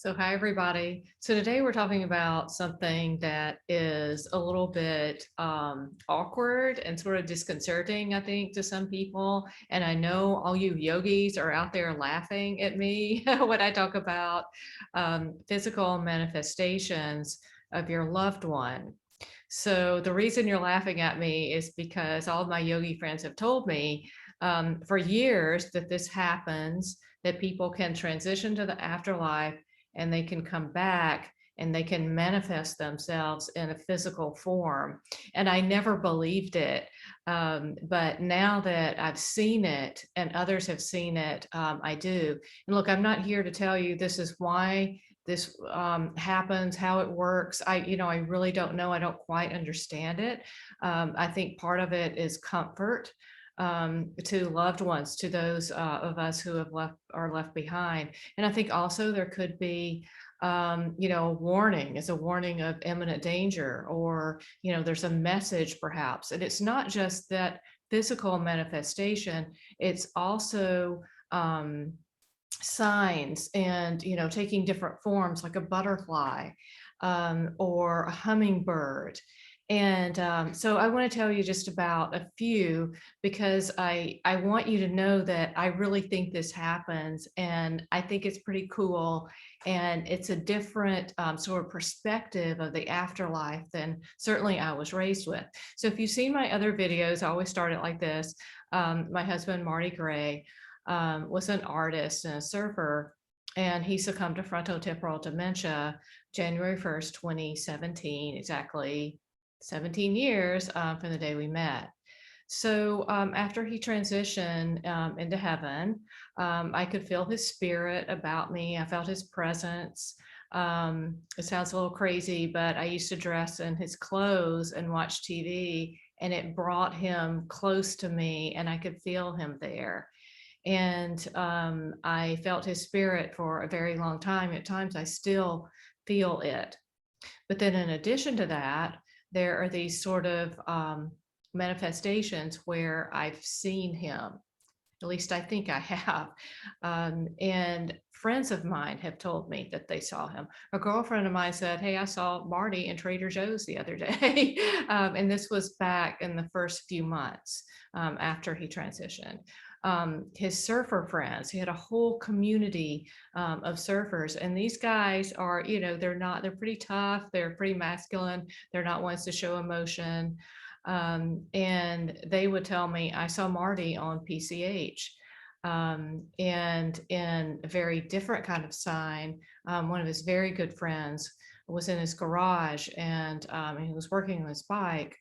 So, hi, everybody. So, today we're talking about something that is a little bit awkward and sort of disconcerting, I think, to some people. And I know all you yogis are out there laughing at me when I talk about physical manifestations of your loved one. So, the reason you're laughing at me is because all of my yogi friends have told me for years that this happens, that people can transition to the afterlife and they can come back and they can manifest themselves in a physical form. And I never believed it. But now that I've seen it and others have seen it, I do. And look, I'm not here to tell you this is why this happens, how it works. I really don't know. I don't quite understand it. I think part of it is comfort to loved ones, to those of us who are left behind. And I think also there could be, a warning, it's a warning of imminent danger, or, there's a message perhaps. And it's not just that physical manifestation, it's also signs and, taking different forms like a butterfly or a hummingbird. And so I want to tell you just about a few because I want you to know that I really think this happens, and I think it's pretty cool, and it's a different sort of perspective of the afterlife than certainly I was raised with. So if you've seen my other videos, I always start it like this. My husband, Marty Gray, was an artist and a surfer, and he succumbed to frontotemporal dementia January 1st, 2017, exactly 17 years from the day we met. So after he transitioned into heaven, I could feel his spirit about me. I felt his presence. It sounds a little crazy, but I used to dress in his clothes and watch TV, and it brought him close to me, and I could feel him there. And I felt his spirit for a very long time. At times, I still feel it. But then, in addition to that, there are these sort of manifestations where I've seen him. At least I think I have. And friends of mine have told me that they saw him. A girlfriend of mine said, "Hey, I saw Marty in Trader Joe's the other day." And this was back in the first few months after he transitioned. His surfer friends, he had a whole community of surfers, and these guys are, they're pretty tough, they're pretty masculine, they're not ones to show emotion. And they would tell me, I saw Marty on PCH. And in a very different kind of sign, one of his very good friends was in his garage, and he was working on his bike.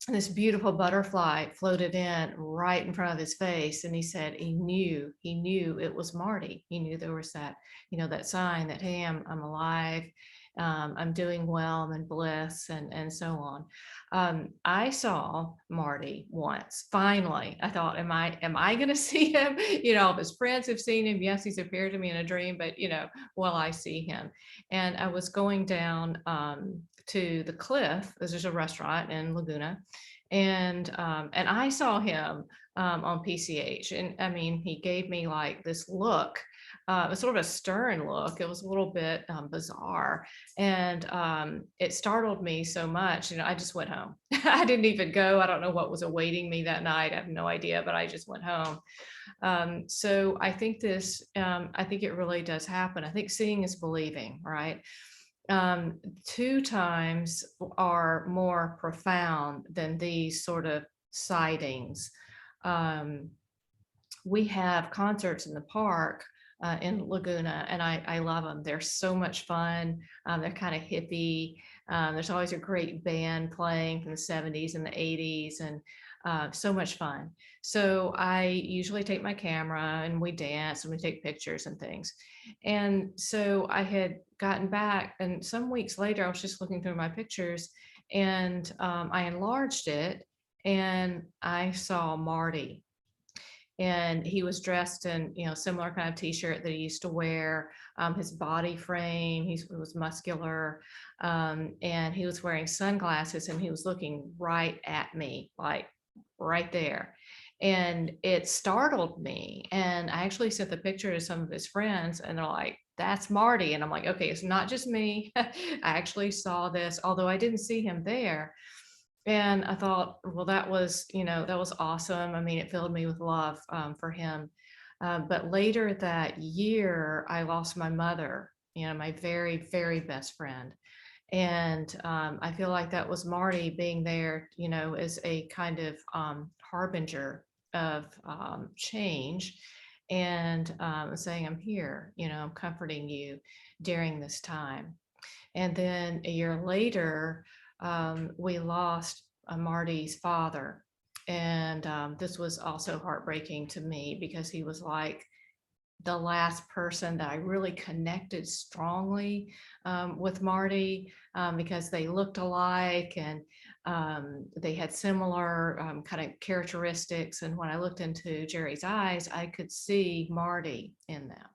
And this beautiful butterfly floated in right in front of his face, and he said he knew it was Marty. He knew there was that, that sign that, hey, I'm alive, I'm doing well, I'm in bliss, and so on. I saw Marty once. Finally, I thought, am I going to see him? If his friends have seen him, yes, he's appeared to me in a dream, but will I see him? And I was going down to the cliff. There's a restaurant in Laguna, and I saw him on PCH, and I mean, he gave me like this look. It was sort of a stern look. It was a little bit bizarre, and it startled me so much. I just went home. I didn't even go. I don't know what was awaiting me that night. I have no idea, but I just went home. So I think I think it really does happen. I think seeing is believing, right? Two times are more profound than these sort of sightings. Um, we have concerts in the park in Laguna, and I love them. They're so much fun. They're kind of hippie. There's always a great band playing from the 70s and the 80s, and so much fun. So I usually take my camera and we dance and we take pictures and things. And so I had gotten back, and some weeks later, I was just looking through my pictures, and I enlarged it, and I saw Marty, and he was dressed in similar kind of t-shirt that he used to wear. His body frame, he was muscular, and he was wearing sunglasses, and he was looking right at me, like right there. And it startled me. And I actually sent the picture to some of his friends, and they're like, that's Marty. And I'm like, okay, it's not just me. I actually saw this, although I didn't see him there. And I thought, well, that was, that was awesome. I mean, it filled me with love for him. But later that year, I lost my mother, my very, very best friend. And I feel like that was Marty being there, as a kind of harbinger of change, and saying, I'm here, I'm comforting you during this time. And then a year later, we lost Marty's father. And this was also heartbreaking to me because he was like the last person that I really connected strongly with Marty, because they looked alike, and they had similar kind of characteristics. And when I looked into Jerry's eyes, I could see Marty in them.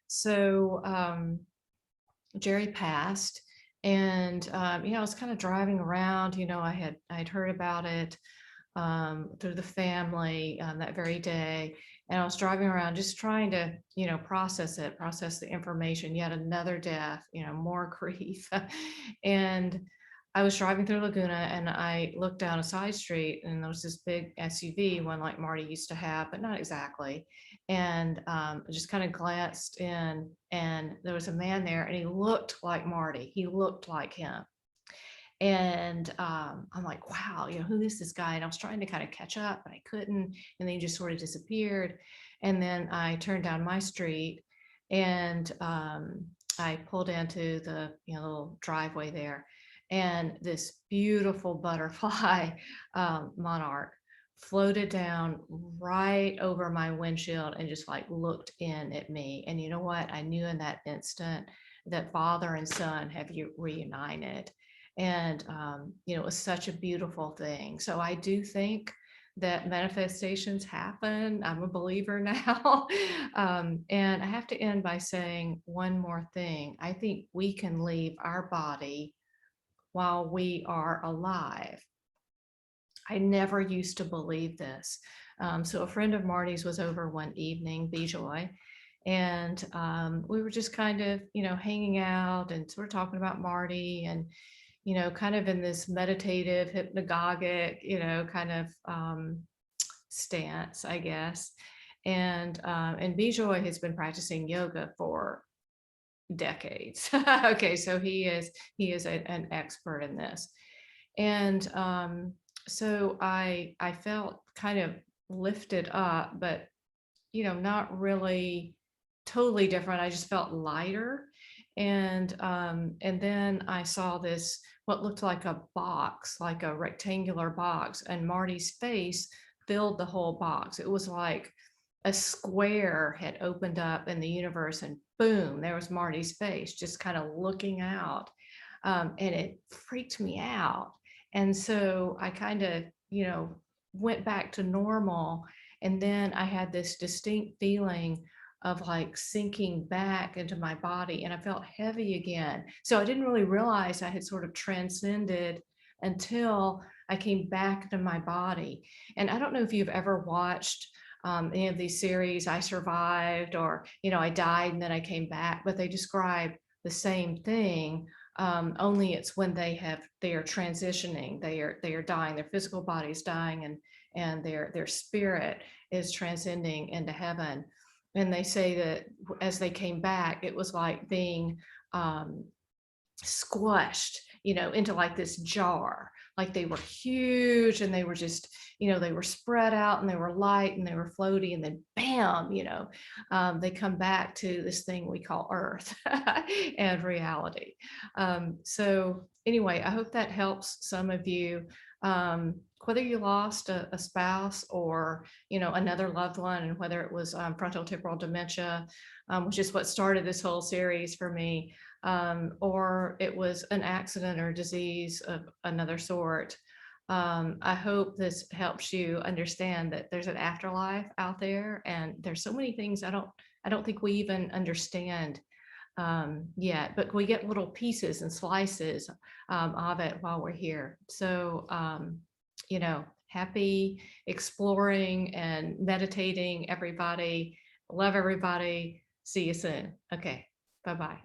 So Jerry passed, and I was kind of driving around. I'd heard about it through the family that very day. And I was driving around just trying to, process the information, yet another death, more grief. And I was driving through Laguna, and I looked down a side street, and there was this big SUV, one like Marty used to have, but not exactly. And I just kind of glanced in, and there was a man there, and he looked like Marty. He looked like him. And I'm like, wow, who is this guy? And I was trying to kind of catch up, but I couldn't. And then he just sort of disappeared. And then I turned down my street, and I pulled into the little driveway there. And this beautiful butterfly monarch floated down right over my windshield and just like looked in at me. And you know what? I knew in that instant that father and son have reunited. And it was such a beautiful thing. So I do think that manifestations happen. I'm a believer now. And I have to end by saying one more thing. I think we can leave our body while we are alive. I never used to believe this. So a friend of Marty's was over one evening, Bijoy, and we were just kind of, hanging out and sort of talking about Marty, and kind of in this meditative, hypnagogic, kind of stance, I guess. And Bijoy has been practicing yoga for decades. Okay, so he is an expert in this. And so I felt kind of lifted up, but not really totally different. I just felt lighter. And then I saw this, what looked like a box, like a rectangular box, and Marty's face filled the whole box. It was like a square had opened up in the universe, and boom, there was Marty's face just kind of looking out. And it freaked me out. And so I kind of, went back to normal. And then I had this distinct feeling of like sinking back into my body, and I felt heavy again. So I didn't really realize I had sort of transcended until I came back into my body. And I don't know if you've ever watched any of these series, I Survived, or, I died and then I came back, but they describe the same thing. Only it's when they are transitioning, they are dying, their physical body is dying, and their spirit is transcending into heaven. And they say that as they came back, it was like being squashed, into like this jar. Like they were huge, and they were just, they were spread out, and they were light, and they were floaty, and then bam, they come back to this thing we call Earth and reality. So anyway, I hope that helps some of you. Whether you lost a spouse, or another loved one, and whether it was frontotemporal dementia, which is what started this whole series for me, or it was an accident or disease of another sort. I hope this helps you understand that there's an afterlife out there, and there's so many things I don't think we even understand yet, but we get little pieces and slices of it while we're here. So happy exploring and meditating, everybody. Love everybody. See you soon. Okay. Bye-bye.